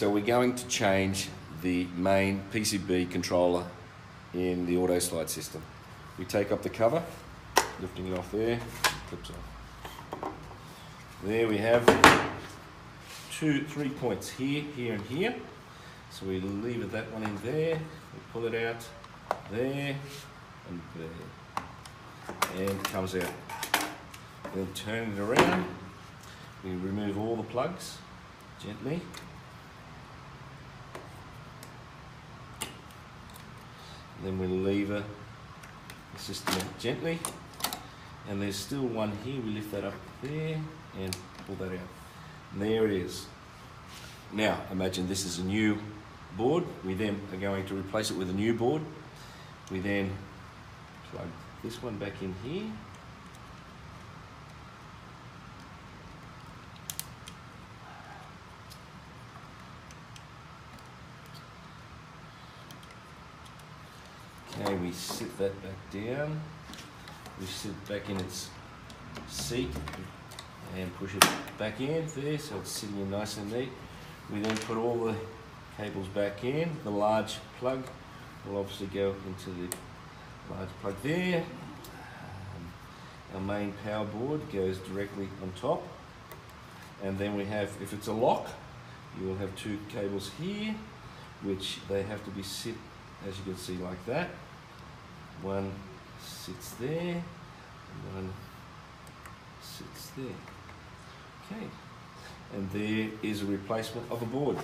So we're going to change the main PCB controller in the AutoSlide system. We take up the cover, lifting it off there, clips off. There we have 3 points here, here and here. So we leave that one in there, we pull it out there and there, and it comes out. Then turn it around, we remove all the plugs gently. Then we lever the system out gently, and there's still one here. We lift that up there and pull that out. And there it is. Now imagine this is a new board. We then are going to replace it with a new board. We then plug this one back in here. Okay, we sit that back down. We sit it back in its seat and push it back in there so it's sitting in nice and neat. We then put all the cables back in. The large plug will obviously go into the large plug there. Our main power board goes directly on top. And then we have, if it's a lock, you will have 2 cables here, which they have to be sit, as you can see, like that. One sits there, and one sits there. Okay, and there is a replacement of a board.